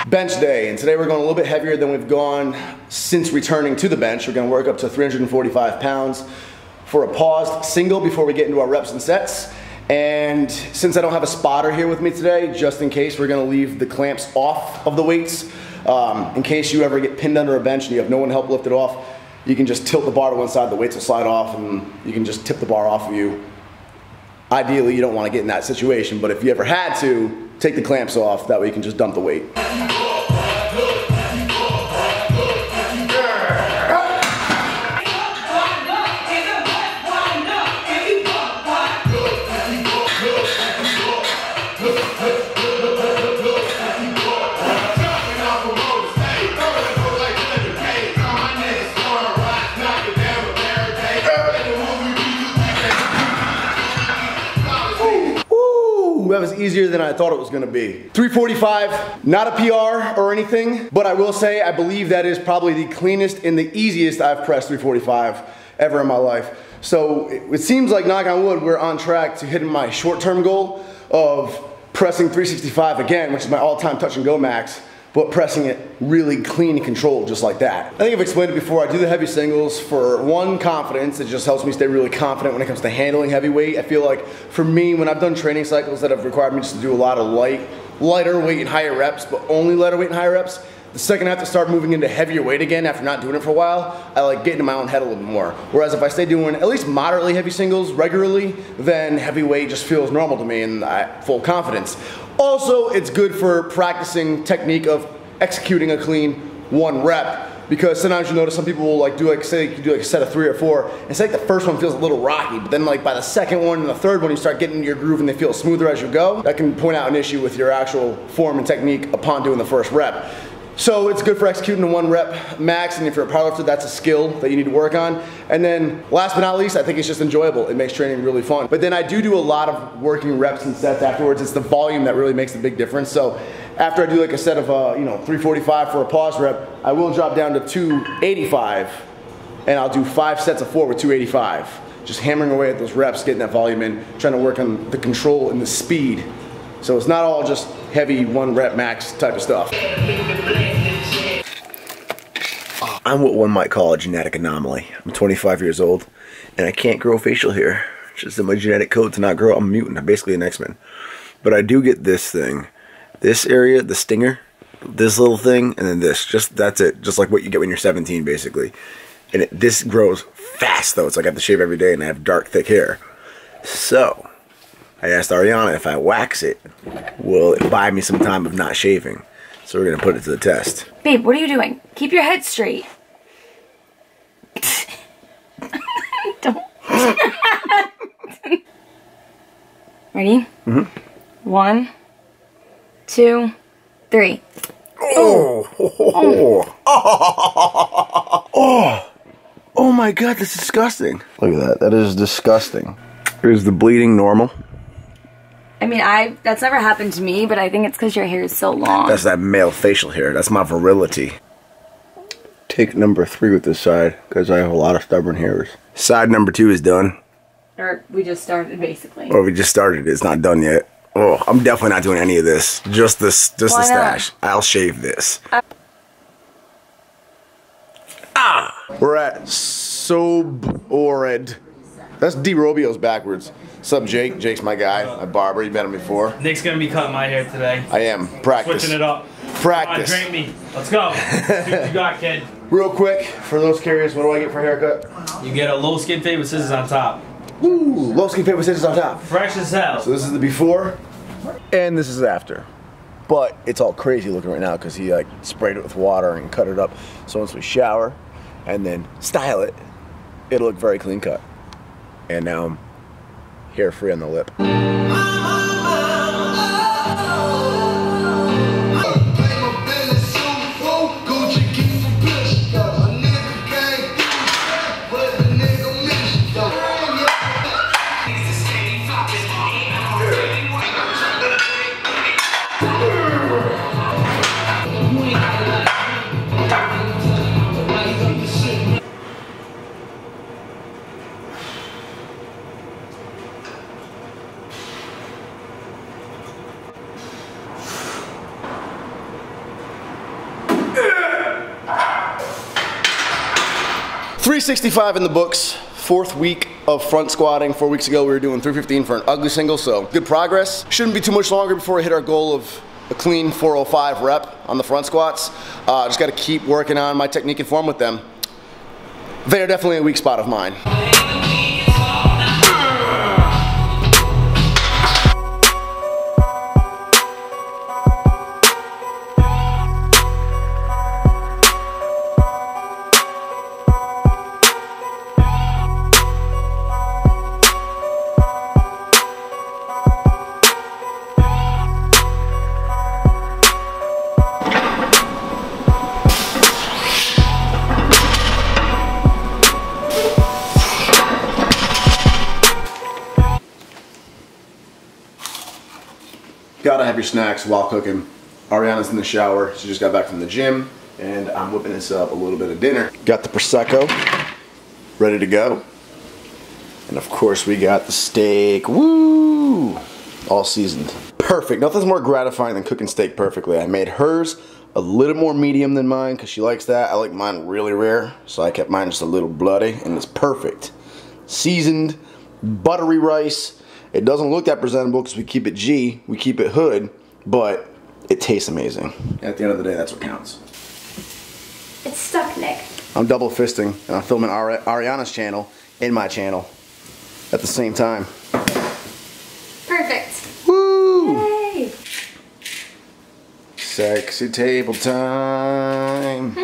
Bench day, and today we're going a little bit heavier than we've gone since returning to the bench. We're going to work up to 345 pounds for a paused single before we get into our reps and sets. And since I don't have a spotter here with me today, just in case, we're going to leave the clamps off of the weights. In case you ever get pinned under a bench and you have no one to help lift it off, you can just tilt the bar to one side, the weights will slide off, and you can just tip the bar off of you. Ideally, you don't want to get in that situation, but if you ever had to, take the clamps off, that way you can just dump the weight. That was easier than I thought it was gonna be. 345, not a PR or anything, but I will say I believe that is probably the cleanest and the easiest I've pressed 345 ever in my life. So it seems like, knock on wood, we're on track to hitting my short-term goal of pressing 365 again, which is my all-time touch and go max, but pressing it really clean and controlled just like that. I think I've explained it before, I do the heavy singles for one, confidence. It just helps me stay really confident when it comes to handling heavy weight. I feel like for me, when I've done training cycles that have required me just to do a lot of lighter weight and higher reps, but only lighter weight and higher reps, the second I have to start moving into heavier weight again after not doing it for a while, I like getting in my own head a little bit more. Whereas if I stay doing at least moderately heavy singles regularly, then heavy weight just feels normal to me and I have full confidence. Also, it's good for practicing technique of executing a clean one rep, because sometimes you notice some people will like do like, say you do like a set of 3 or 4, and say like the first one feels a little rocky, but then like by the second one and the third one you start getting into your groove and they feel smoother as you go. That can point out an issue with your actual form and technique upon doing the first rep. So it's good for executing a 1 rep max, and if you're a powerlifter, that's a skill that you need to work on. And then last but not least, I think it's just enjoyable. It makes training really fun. But then I do a lot of working reps and sets afterwards. It's the volume that really makes the big difference. So after I do like a set of 345 for a pause rep, I will drop down to 285, and I'll do 5 sets of 4 with 285. Just hammering away at those reps, getting that volume in, trying to work on the control and the speed. So it's not all just heavy 1 rep max type of stuff. I'm what one might call a genetic anomaly. I'm 25 years old and I can't grow facial hair. It's just in my genetic code to not grow. I'm a mutant. I'm basically an X-Men. But I do get this thing. This area, the stinger, this little thing, and then this. That's it. Just like what you get when you're 17 basically. And this grows fast though. It's like I have to shave every day and I have dark, thick hair. So I asked Ariana if I wax it, will it buy me some time of not shaving? So we're gonna put it to the test. Babe, what are you doing? Keep your head straight. Don't. Ready? Mm-hmm. 1, 2, 3. Oh. Oh my God, that's disgusting. Look at that, that is disgusting. Is the bleeding normal? I mean, that's never happened to me, but I think it's because your hair is so long. That's that male facial hair. That's my virility. Take number 3 with this side, because I have a lot of stubborn hairs. Side number 2 is done. Or we just started, basically. Or we just started. It's not done yet. Oh, I'm definitely not doing any of this. Just this, just the stash. I'll shave this. We're at Sobored. That's D. Robio's backwards. Sup, Jake? Jake's my guy, my barber. You met him before. Nick's gonna be cutting my hair today. I am. Practice. Switching it up. Practice. Come on, drain me. Let's go. See what you got, kid. Real quick, for those curious, what do I get for a haircut? You get a low skin fade with scissors on top. Ooh, low skin fade with scissors on top. Fresh as hell. So this is the before, and this is after. But it's all crazy looking right now because he like sprayed it with water and cut it up. So once we shower and then style it, it'll look very clean cut. And now I'm hair free on the lip. 365 in the books, 4th week of front squatting. 4 weeks ago we were doing 315 for an ugly single, so good progress. Shouldn't be too much longer before we hit our goal of a clean 405 rep on the front squats. Just gotta keep working on my technique and form with them. They are definitely a weak spot of mine. Gotta have your snacks while cooking. Ariana's in the shower. She just got back from the gym, and I'm whipping this up a little bit of dinner. Got the Prosecco ready to go. And of course we got the steak. Woo! All seasoned. Perfect. Nothing's more gratifying than cooking steak perfectly. I made hers a little more medium than mine because she likes that. I like mine really rare, so I kept mine just a little bloody, and it's perfect. Seasoned, buttery rice. It doesn't look that presentable because we keep it G, we keep it hood, but it tastes amazing. At the end of the day, that's what counts. It's stuck, Nick. I'm double fisting, and I'm filming Ariana's channel and my channel at the same time. Perfect. Woo! Yay! Sexy table time.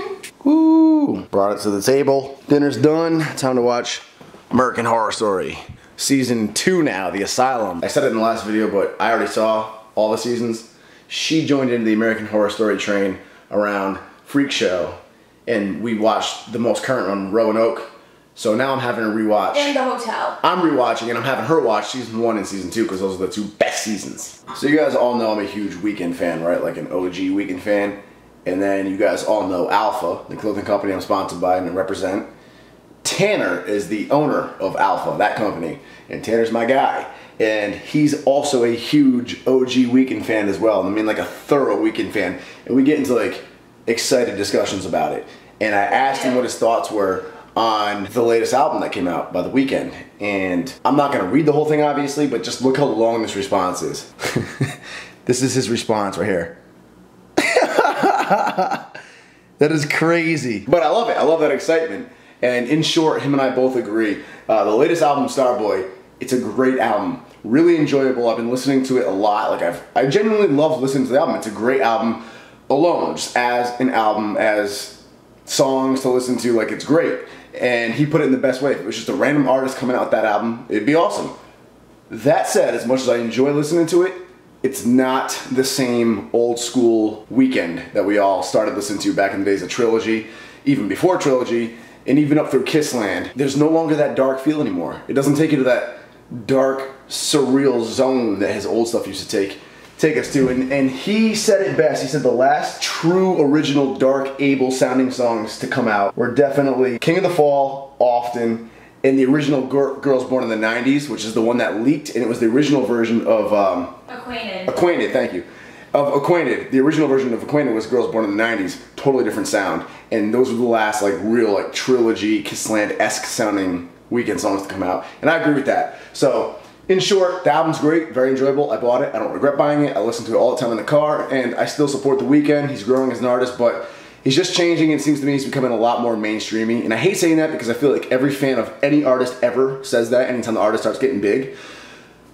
Woo! Brought it to the table. Dinner's done. Time to watch American Horror Story. Season 2 now, The Asylum. I said it in the last video, but I already saw all the seasons. She joined into the American Horror Story train around Freak Show, and we watched the most current one, Roanoke. So now I'm having a rewatch. And The Hotel. I'm rewatching, and I'm having her watch season 1 and season 2 because those are the 2 best seasons. So you guys all know I'm a huge Weeknd fan, right? Like an OG Weeknd fan. And then you guys all know Alpha, the clothing company I'm sponsored by and I represent. Tanner is the owner of Alpha, that company, and Tanner's my guy. And he's also a huge OG Weeknd fan as well. I mean, like a thorough Weeknd fan. And we get into like excited discussions about it. And I asked him what his thoughts were on the latest album that came out by The Weeknd. And I'm not gonna read the whole thing obviously, but just look how long this response is. This is his response right here. That is crazy. But I love it, I love that excitement. And in short, him and I both agree. The latest album, Starboy, it's a great album. Really enjoyable. I've been listening to it a lot. Like I genuinely love listening to the album. It's a great album alone, just as an album, as songs to listen to. Like, it's great. And he put it in the best way. If it was just a random artist coming out with that album, it'd be awesome. That said, as much as I enjoy listening to it, it's not the same old school Weeknd that we all started listening to back in the days of Trilogy, even before Trilogy, and even up through Kissland. There's no longer that dark feel anymore. It doesn't take you to that dark, surreal zone that his old stuff used to take us to. And he said it best. He said the last true original dark, able sounding songs to come out were definitely King of the Fall, Often, and the original Girls Born in the 90s, which is the one that leaked, and it was the original version of Acquainted. Acquainted, thank you. Of Acquainted. The original version of Acquainted was Girls Born in the 90s. Totally different sound. And those were the last like real like Trilogy, Kissland-esque sounding Weeknd songs to come out. And I agree with that. So, in short, the album's great, very enjoyable. I bought it. I don't regret buying it. I listen to it all the time in the car, and I still support The Weeknd. He's growing as an artist, but he's just changing. It seems to me he's becoming a lot more mainstreamy. And I hate saying that because I feel like every fan of any artist ever says that anytime the artist starts getting big.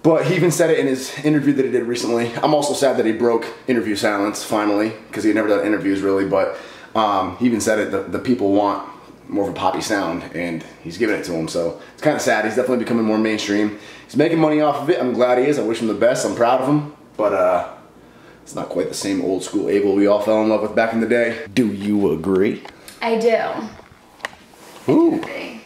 But he even said it in his interview that he did recently. I'm also sad that he broke interview silence, finally, because he had never done interviews really, but he even said it, the people want more of a poppy sound, and he's giving it to them, so it's kind of sad. He's definitely becoming more mainstream. He's making money off of it. I'm glad he is. I wish him the best. I'm proud of him, but it's not quite the same old school Abel we all fell in love with back in the day. Do you agree? I do. Ooh. I